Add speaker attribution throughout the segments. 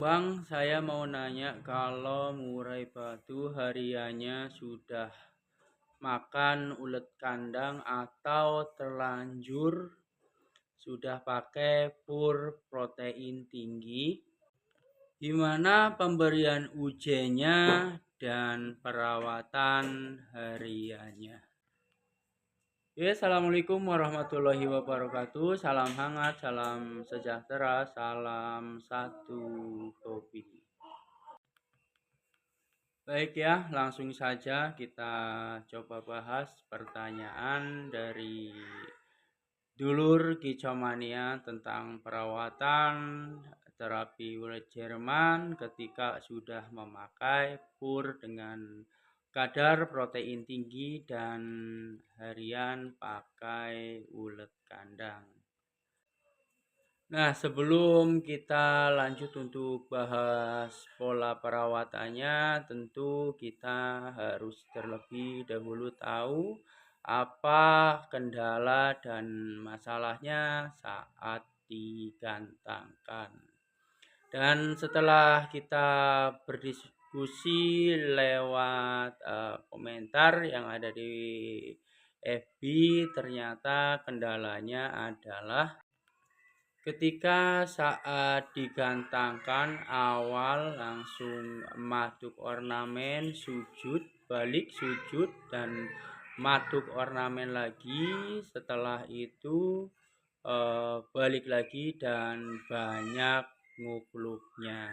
Speaker 1: Bang, saya mau nanya kalau murai batu hariannya sudah makan ulet kandang atau terlanjur sudah pakai pur protein tinggi, gimana pemberian UJ-nya dan perawatan hariannya? Assalamualaikum warahmatullahi wabarakatuh. Salam hangat, salam sejahtera, salam satu hobi. Baik ya, langsung saja kita coba bahas pertanyaan dari dulur Kicomania tentang perawatan terapi ulet Jerman ketika sudah memakai pur dengan kadar protein tinggi dan harian pakai ulet kandang. Nah, sebelum kita lanjut untuk bahas pola perawatannya, tentu kita harus terlebih dahulu tahu apa kendala dan masalahnya saat digantangkan. Dan setelah kita berdiskusi lewat komentar yang ada di FB, ternyata kendalanya adalah ketika saat digantangkan awal langsung matuk ornamen, sujud, balik sujud, dan matuk ornamen lagi. Setelah itu balik lagi dan banyak ngupluknya.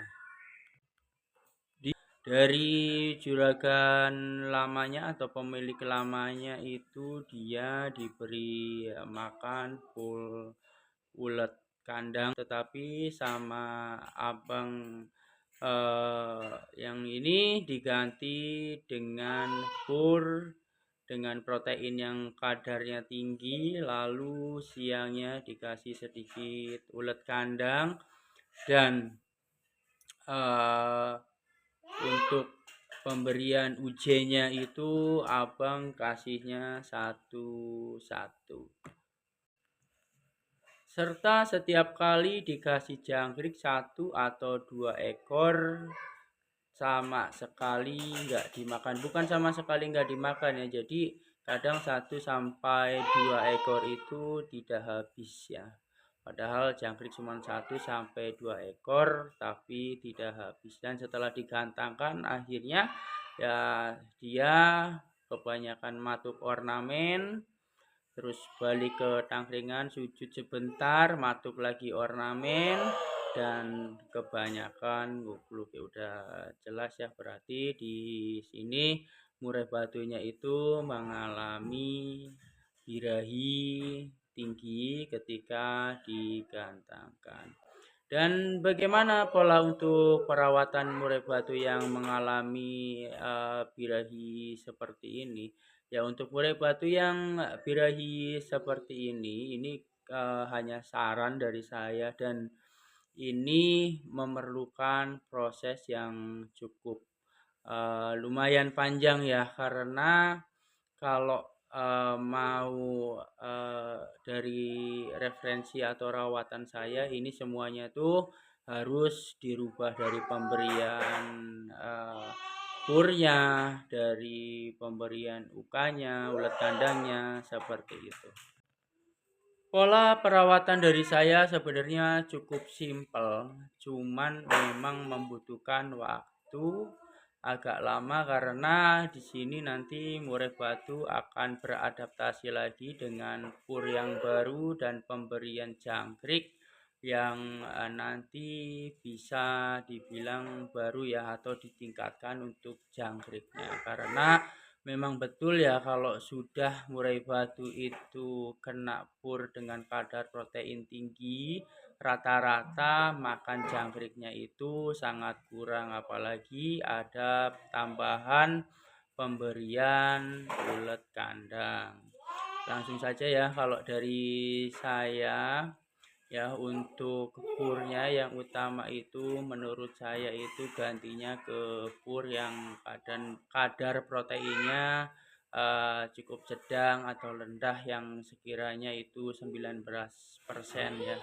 Speaker 1: Dari juragan lamanya atau pemilik lamanya itu dia diberi makan full ulet kandang, tetapi sama abang yang ini diganti dengan pur dengan protein yang kadarnya tinggi, lalu siangnya dikasih sedikit ulet kandang, dan untuk pemberian UJ-nya itu abang kasihnya satu-satu. Serta setiap kali dikasih jangkrik 1 atau 2 ekor sama sekali nggak dimakan. Bukan sama sekali nggak dimakan ya. Jadi kadang 1 sampai 2 ekor itu tidak habis ya. Padahal jangkrik cuma 1 sampai 2 ekor tapi tidak habis. Dan setelah digantangkan akhirnya ya dia kebanyakan matuk ornamen, terus balik ke tangkringan, sujud sebentar, matuk lagi ornamen, dan kebanyakan ngupluk. Ya udah jelas ya, berarti di sini murai batunya itu mengalami birahi tinggi ketika digantangkan. Dan bagaimana pola untuk perawatan murai batu yang mengalami birahi seperti ini? Ya, untuk murai batu yang birahi seperti ini hanya saran dari saya, dan ini memerlukan proses yang cukup lumayan panjang ya, karena kalau mau dari referensi atau rawatan saya, ini semuanya tuh harus dirubah dari pemberian purnya, dari pemberian ukanya, ulet kandangnya, seperti itu. Pola perawatan dari saya sebenarnya cukup simpel, cuman memang membutuhkan waktu agak lama karena di sini nanti murai batu akan beradaptasi lagi dengan pur yang baru dan pemberian jangkrik yang nanti bisa dibilang baru ya, atau ditingkatkan untuk jangkriknya, karena memang betul ya kalau sudah murai batu itu kena pur dengan kadar protein tinggi, rata-rata makan jangkriknya itu sangat kurang, apalagi ada tambahan pemberian ulet kandang. Langsung saja ya, kalau dari saya ya, untuk purnya yang utama itu menurut saya itu gantinya ke pur yang kadar proteinnya cukup sedang atau rendah, yang sekiranya itu 19% ya.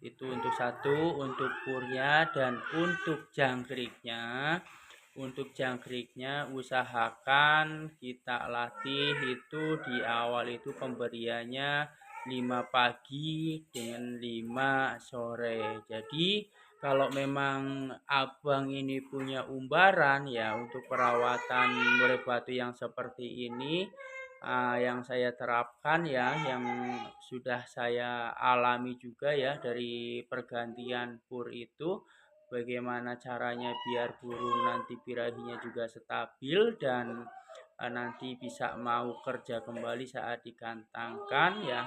Speaker 1: Itu untuk satu, untuk purnya. Dan untuk jangkriknya, usahakan kita latih itu di awal itu pemberiannya 5 pagi dengan 5 sore. Jadi kalau memang abang ini punya umbaran ya, untuk perawatan murai batu yang seperti ini, yang saya terapkan ya, yang sudah saya alami juga ya dari pergantian pur itu, bagaimana caranya biar burung nanti birahinya juga stabil dan nanti bisa mau kerja kembali saat dikantangkan ya.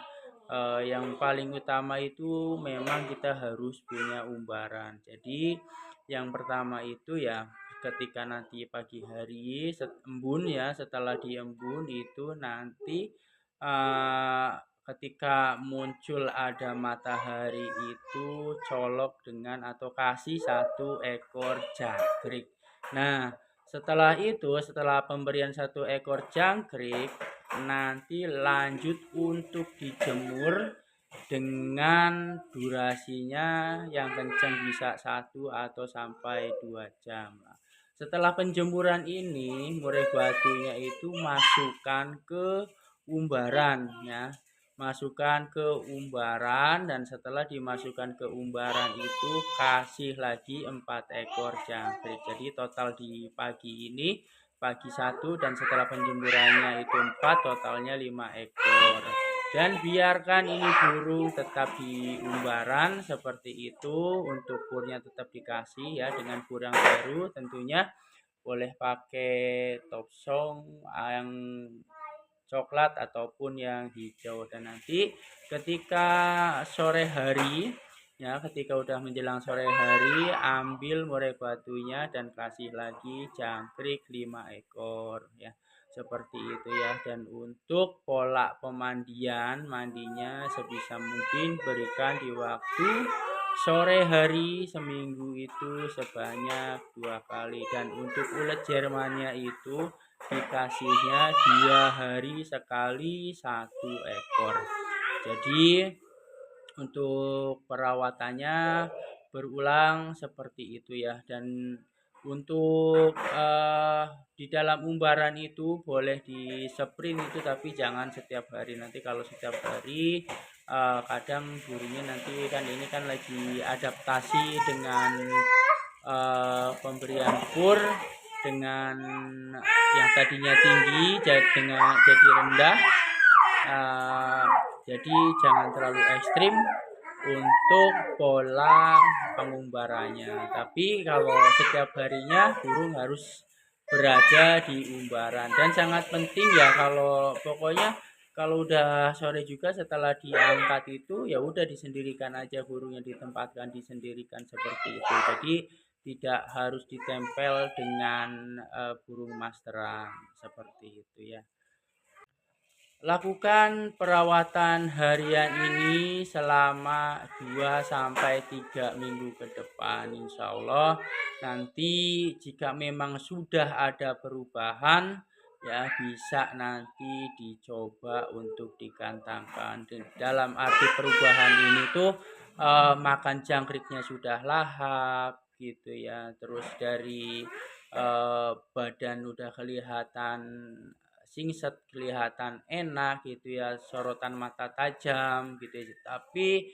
Speaker 1: Yang paling utama itu memang kita harus punya umbaran. Jadi yang pertama itu ya, ketika nanti pagi hari embun ya, setelah diembun itu nanti uh, ketika muncul ada matahari itu colok dengan atau kasih 1 ekor jangkrik. Nah, setelah pemberian 1 ekor jangkrik, nanti lanjut untuk dijemur dengan durasinya yang kencang bisa 1 atau sampai 2 jam. Setelah penjemuran ini, murai batunya itu masukkan ke umbaran ya, dan setelah dimasukkan ke umbaran itu kasih lagi 4 ekor jangkrik. Jadi total di pagi ini, pagi 1 dan setelah penjemurannya itu 4, totalnya 5 ekor. Dan biarkan ini burung tetap di umbaran seperti itu. Untuk purnya tetap dikasih ya, dengan pur yang baru tentunya. Boleh pakai top song yang coklat ataupun yang hijau. Dan nanti ketika sore hari ya, ketika udah menjelang sore hari, ambil murai batunya dan kasih lagi jangkrik 5 ekor ya, seperti itu ya. Dan untuk pola mandinya sebisa mungkin berikan di waktu sore hari seminggu itu sebanyak 2 kali. Dan untuk ulet Jermannya itu dikasihnya 2 hari sekali 1 ekor. Jadi untuk perawatannya berulang seperti itu ya. Dan untuk di dalam umbaran itu boleh di sprint itu, tapi jangan setiap hari. Nanti kalau setiap hari kadang burungnya nanti kan ini kan lagi adaptasi dengan pemberian pur dengan yang tadinya tinggi jadi rendah. Jadi jangan terlalu ekstrim untuk pola pengumbarannya. Tapi kalau setiap harinya burung harus berada di umbaran. Dan sangat penting ya, pokoknya kalau udah sore juga setelah diangkat itu ya udah disendirikan aja burungnya, ditempatkan disendirikan seperti itu. Jadi tidak harus ditempel dengan burung masteran seperti itu ya. Lakukan perawatan harian ini selama 2-3 minggu ke depan. Insya Allah nanti jika memang sudah ada perubahan ya, bisa nanti dicoba untuk dikantangkan. Dalam arti perubahan ini tuh makan jangkriknya sudah lahap gitu ya. Terus dari badan udah kelihatan singset, kelihatan enak gitu ya, sorotan mata tajam gitu ya. Tapi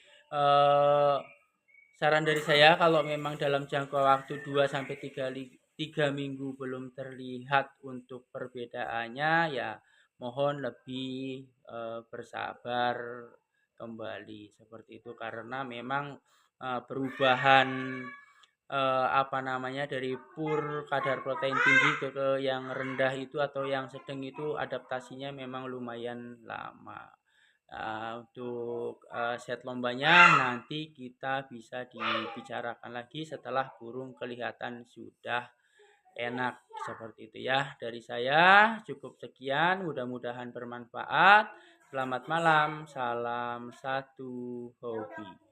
Speaker 1: saran dari saya, kalau memang dalam jangka waktu 2-3 minggu belum terlihat untuk perbedaannya ya, mohon lebih bersabar kembali seperti itu. Karena memang perubahan dari pur kadar protein tinggi ke yang rendah itu atau yang sedang itu adaptasinya memang lumayan lama. Untuk set lombanya nanti kita bisa dibicarakan lagi setelah burung kelihatan sudah enak seperti itu ya. Dari saya cukup sekian, mudah-mudahan bermanfaat. Selamat malam, salam satu hobi.